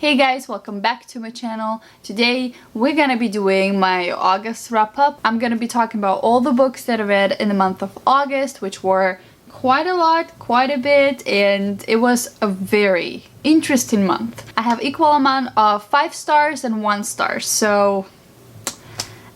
Hey guys, welcome back to my channel. Today we're gonna be doing my August wrap-up. I'm gonna be talking about all the books that I read in the month of August, which were quite a lot, quite a bit, and it was a very interesting month. I have equal amount of 5 stars and 1 star, so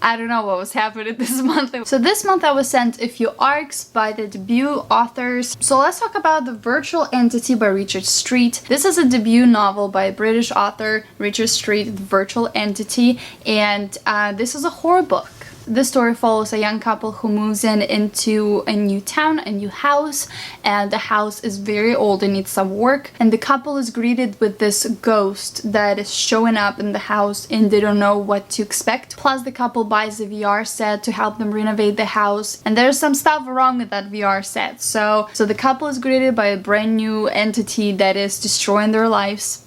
I don't know what was happening this month. So this month I was sent a few arcs by the debut authors. So let's talk about The Virtual Entity by Richard Street. This is a debut novel by a British author, Richard Street, The Virtual Entity, and this is a horror book. This story follows a young couple who moves into a new town, a new house, and the house is very old and needs some work, and the couple is greeted with this ghost that is showing up in the house and they don't know what to expect. Plus the couple buys a VR set to help them renovate the house, and there's some stuff wrong with that VR set. So the couple is greeted by a brand new entity that is destroying their lives,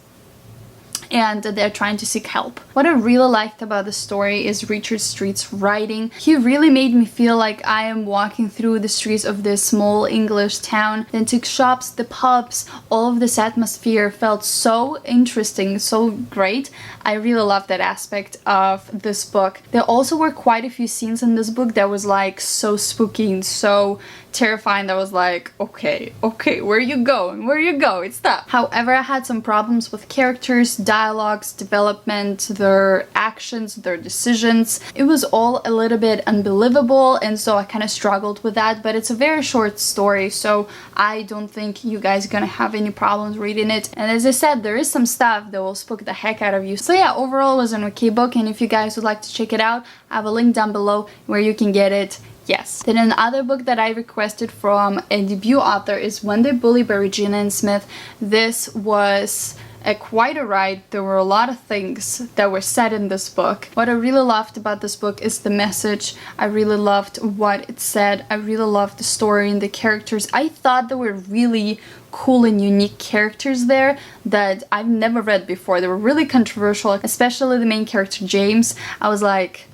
and they're trying to seek help. What I really liked about the story is Richard Street's writing. He really made me feel like I am walking through the streets of this small English town. The antique shops, the pubs, all of this atmosphere felt so interesting, so great. I really loved that aspect of this book. There also were quite a few scenes in this book that was like so spooky and so terrifying that was like, okay, where you going? Where you go? It's tough. However, I had some problems with characters, dialogues, development, their actions, their decisions. It was all a little bit unbelievable, and so I kind of struggled with that, but it's a very short story, so I don't think you guys are gonna have any problems reading it. And as I said, there is some stuff that will spook the heck out of you. So yeah, overall it was an okay book, and if you guys would like to check it out, I have a link down below where you can get it. Yes. Then another book that I requested from a debut author is When They Bully by Regina and Smith. This was quite a ride. There were a lot of things that were said in this book. What I really loved about this book is the message. I really loved what it said. I really loved the story and the characters. I thought there were really cool and unique characters there that I've never read before. They were really controversial, especially the main character, James. I was like,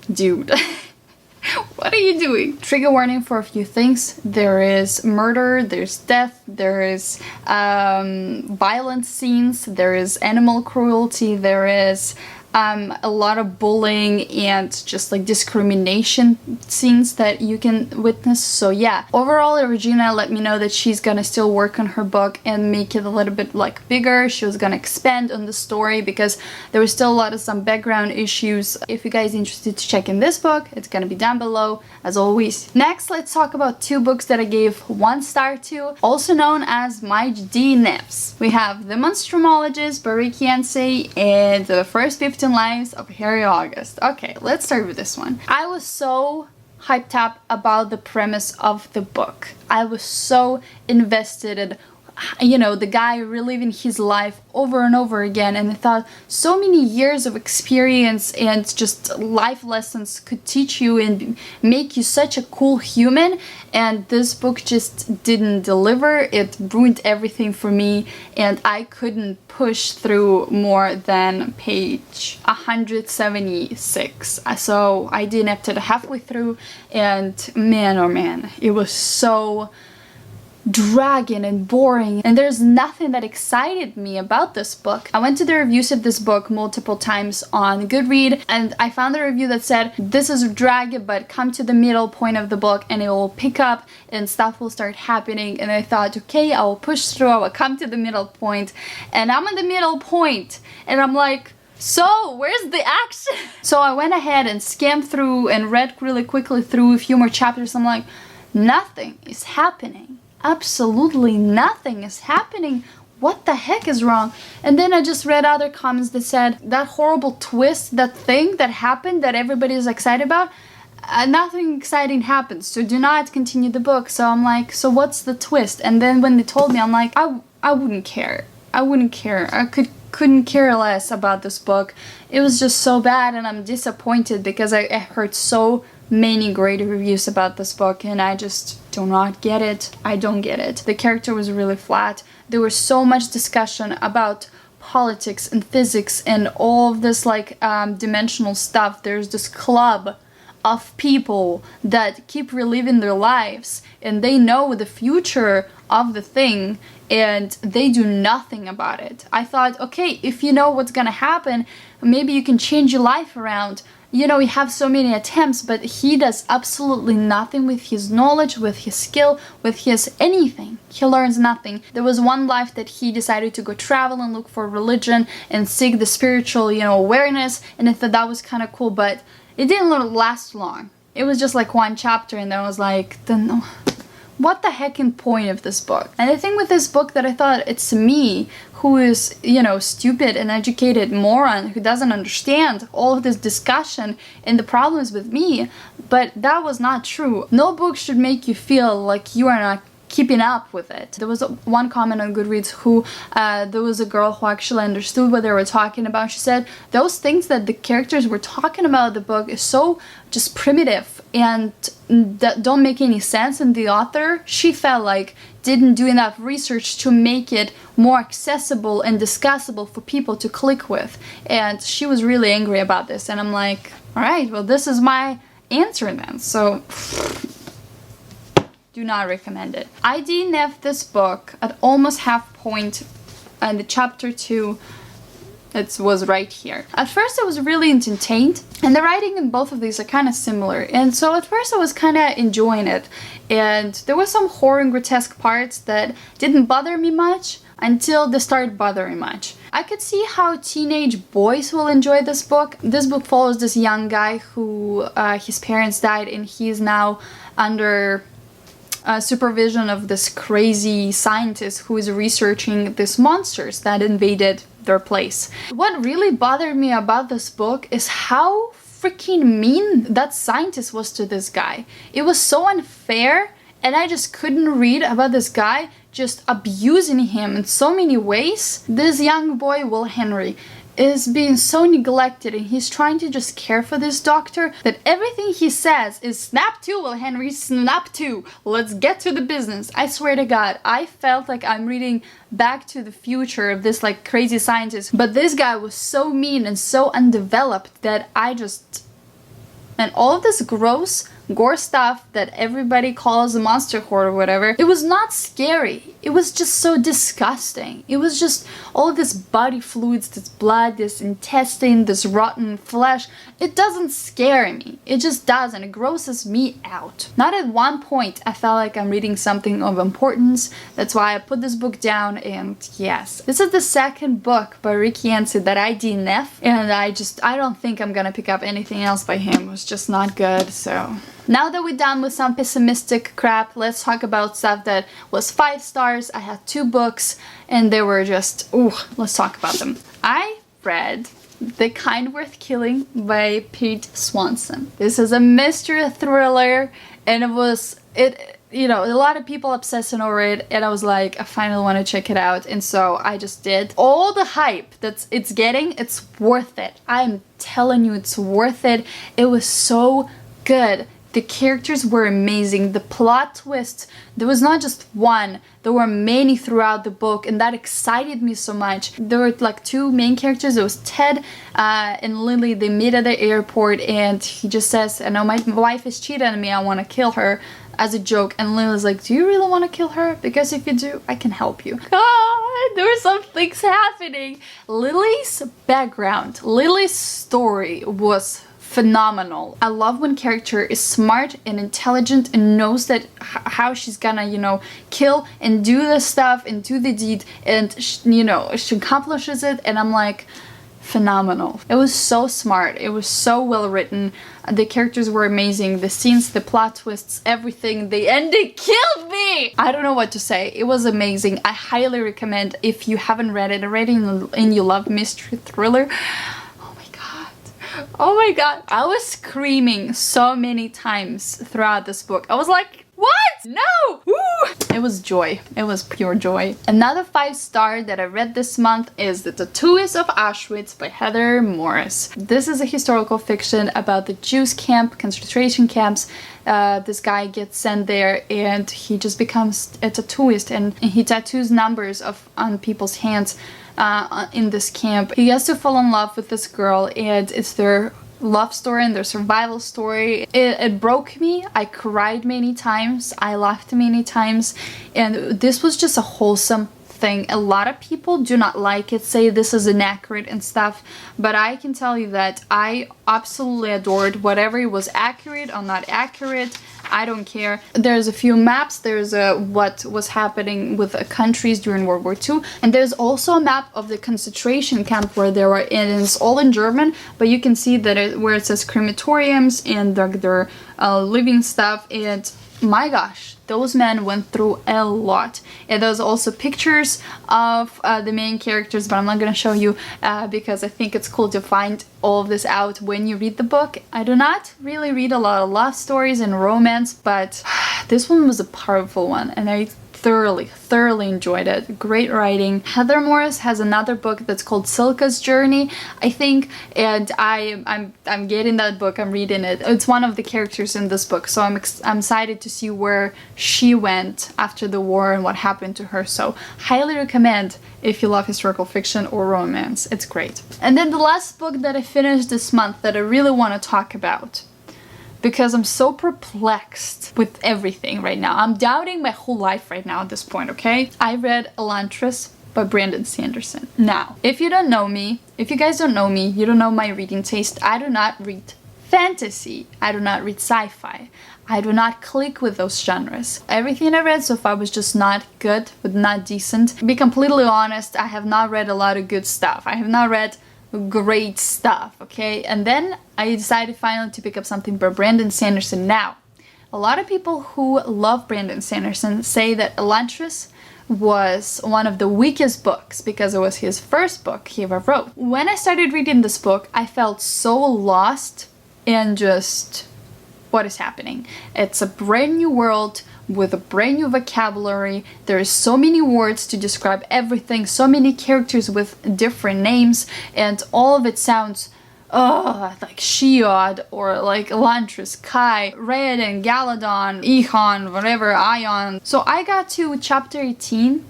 dude. What are you doing? Trigger warning for a few things. There is murder, there's death, there is violent scenes, there is animal cruelty, there is a lot of bullying and just like discrimination scenes that you can witness. So yeah, overall Regina let me know that she's gonna still work on her book and make it a little bit like bigger. She was gonna expand on the story because there was still a lot of some background issues. If you guys are interested to check in this book, it's gonna be down below as always. Next, let's talk about 2 books that I gave 1 star to, also known as my Idnfs. We have The Monstromologist by Ricky Yancey and The First 15 Lives of Harry August. Okay, let's start with this one. I was so hyped up about the premise of the book. I was so invested in, you know, the guy reliving his life over and over again, and I thought so many years of experience and just life lessons could teach you and make you such a cool human, and this book just didn't deliver. It ruined everything for me, and I couldn't push through more than page 176. So I DNF'd it halfway through, and man oh man, it was so dragging and boring, and there's nothing that excited me about this book. I went to the reviews of this book multiple times on Goodreads, and I found a review that said this is draggy, but come to the middle point of the book and it will pick up and stuff will start happening. And I thought, okay, I will push through, I will come to the middle point, and I'm at the middle point and I'm like, so where's the action? So I went ahead and skimmed through and read really quickly through a few more chapters. I'm like, nothing is happening. Absolutely nothing is happening. What the heck is wrong? And then I just read other comments that said that horrible twist, that thing that happened that everybody is excited about, nothing exciting happens, so do not continue the book. So I'm like, so what's the twist? And then when they told me, I'm like, I wouldn't care. I wouldn't care. I couldn't care less about this book. It was just so bad, and I'm disappointed because I heard so many great reviews about this book, and I just do not get it. I don't get it. The character was really flat. There was so much discussion about politics and physics and all of this like dimensional stuff. There's this club of people that keep reliving their lives, and they know the future of the thing, and they do nothing about it. I thought, okay, if you know what's gonna happen, maybe you can change your life around. You know, you have so many attempts, but he does absolutely nothing with his knowledge, with his skill, with his anything. He learns nothing. There was one life that he decided to go travel and look for religion and seek the spiritual, you know, awareness, and I thought that was kind of cool, but it didn't last long. It was just like one chapter, and then I was like, then what the heckin' point of this book? And the thing with this book that I thought it's me who is, you know, stupid and educated moron who doesn't understand all of this discussion and the problems with me, but that was not true. No book should make you feel like you are not keeping up with it. There was one comment on Goodreads who, there was a girl who actually understood what they were talking about. She said, those things that the characters were talking about in the book is so just primitive and that don't make any sense, and the author, she felt like, didn't do enough research to make it more accessible and discussable for people to click with. And she was really angry about this, and I'm like, alright, well, this is my answer then. So do not recommend it. I DNF'd this book at almost half point, and the chapter 2, it was right here. At first I was really entertained, and the writing in both of these are kind of similar, and so at first I was kind of enjoying it, and there were some horror and grotesque parts that didn't bother me much until they started bothering much. I could see how teenage boys will enjoy this book. This book follows this young guy who his parents died, and he is now under supervision of this crazy scientist who is researching these monsters that invaded their place. What really bothered me about this book is how freaking mean that scientist was to this guy. It was so unfair, and I just couldn't read about this guy just abusing him in so many ways. This young boy, Will Henry, is being so neglected, and he's trying to just care for this doctor that everything he says is snap to, Will Henry, snap to, let's get to the business. I swear to God, I felt like I'm reading Back to the Future of this like crazy scientist, but this guy was so mean and so undeveloped that I just... And all of this gross gore stuff that everybody calls a monster horror or whatever, it was not scary. It was just so disgusting. It was just all of this body fluids, this blood, this intestine, this rotten flesh. It doesn't scare me. It just doesn't. It grosses me out. Not at one point I felt like I'm reading something of importance. That's why I put this book down, and yes. This is the second book by Rick Yancey that I DNF, and I don't think I'm gonna pick up anything else by him. It was just not good, so... Now that we're done with some pessimistic crap, let's talk about stuff that was 5 stars. I had 2 books, and they were just, ooh, let's talk about them. I read The Kind Worth Killing by Pete Swanson. This is a mystery thriller, and you know, a lot of people obsessing over it, and I was like, I finally want to check it out, and so I just did. All the hype that it's getting, it's worth it. I'm telling you, it's worth it. It was so good. The characters were amazing. The plot twist, there was not just one, there were many throughout the book, and that excited me so much. There were like 2 main characters. It was Ted and Lily. They meet at the airport, and he just says, I know my wife is cheating on me, I want to kill her, as a joke. And Lily's like, do you really want to kill her? Because if you do, I can help you. God, there were some things happening. Lily's background, Lily's story was phenomenal. I love when character is smart and intelligent and knows that how she's gonna, you know, kill and do the stuff and do the deed, and you know, she accomplishes it, and I'm like, phenomenal. It was so smart. It was so well written. The characters were amazing. The scenes, the plot twists, everything. The ending killed me! I don't know what to say. It was amazing. I highly recommend if you haven't read it already and you love mystery thriller. Oh my god, I was screaming so many times throughout this book. I was like, what? No! Woo! It was joy. It was pure joy. Another 5-star that I read this month is The Tattooist of Auschwitz by Heather Morris. This is a historical fiction about the Jews camp, concentration camps. This guy gets sent there, and he just becomes a tattooist, and he tattoos numbers on people's hands. In this camp. He has to fall in love with this girl, and it's their love story and their survival story. It broke me. I cried many times. I laughed many times, and this was just a wholesome thing. A lot of people do not like it, say this is inaccurate and stuff, but I can tell you that I absolutely adored whatever it was, accurate or not accurate. I don't care. There's a few maps. There's what was happening with countries during World War II, and there's also a map of the concentration camp where there were, and it's all in German, but you can see that where it says crematoriums and their living stuff, and my gosh, those men went through a lot. And there's also pictures of the main characters, but I'm not gonna show you because I think it's cool to find all of this out when you read the book. I do not really read a lot of love stories and romance, but this one was a powerful one, and I thoroughly enjoyed it. Great writing. Heather Morris has another book that's called Silka's Journey, I think, and I'm getting that book. I'm reading it. It's one of the characters in this book, so I'm excited to see where she went after the war and what happened to her. So highly recommend if you love historical fiction or romance. It's great. And then the last book that I finished this month that I really want to talk about, because I'm so perplexed with everything right now. I'm doubting my whole life right now at this point, okay? I read Elantris by Brandon Sanderson. Now, if you don't know me, if you guys don't know me, you don't know my reading taste. I do not read fantasy. I do not read sci-fi. I do not click with those genres. Everything I read so far was just not good, but not decent. To be completely honest, I have not read a lot of good stuff. I have not read great stuff, okay? And then I decided finally to pick up something by Brandon Sanderson. Now, a lot of people who love Brandon Sanderson say that Elantris was one of the weakest books because it was his first book he ever wrote. When I started reading this book, I felt so lost in just what is happening. It's a brand new world with a brand new vocabulary. There is so many words to describe everything, so many characters with different names, and all of it sounds like Shiod or like Elantris, Kai, Raoden, Galadon, Ihon, whatever, Ion. So I got to chapter 18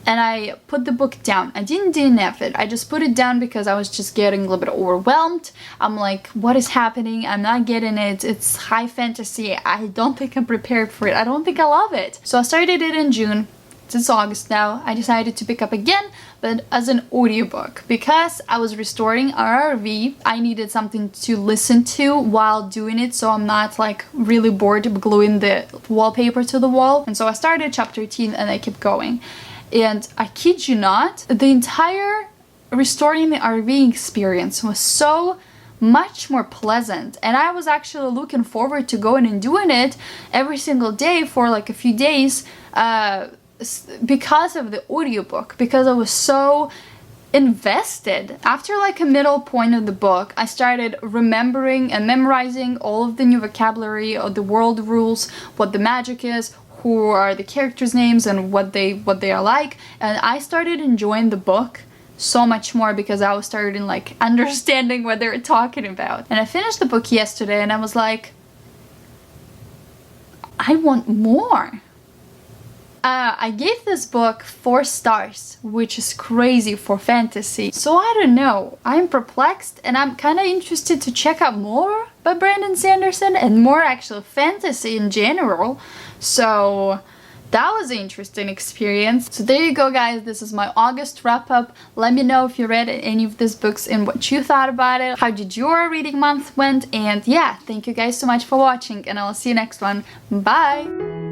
and I put the book down. I didn't DNF it. I just put it down because I was just getting a little bit overwhelmed. I'm like, what is happening? I'm not getting it. It's high fantasy. I don't think I'm prepared for it. I don't think I love it. So I started it in June. It's August now. I decided to pick up again, but as an audiobook. Because I was restoring RRV, I needed something to listen to while doing it, so I'm not like really bored of gluing the wallpaper to the wall. And so I started chapter 18 and I kept going. And I kid you not, the entire restoring the RV experience was so much more pleasant, and I was actually looking forward to going and doing it every single day for like a few days because of the audiobook, because I was so invested. After like a middle point of the book, I started remembering and memorizing all of the new vocabulary of the world rules, what the magic is, who are the characters' names, and what they are like, and I started enjoying the book so much more because I was starting like understanding what they were talking about. And I finished the book yesterday and I was like, I want more. I gave this book 4 stars, which is crazy for fantasy. So I don't know, I'm perplexed and I'm kind of interested to check out more by Brandon Sanderson and more actual fantasy in general. So that was an interesting experience. So there you go, guys. This is my August wrap up. Let me know if you read any of these books and what you thought about it. How did your reading month went? And yeah, thank you guys so much for watching, and I'll see you next one. Bye!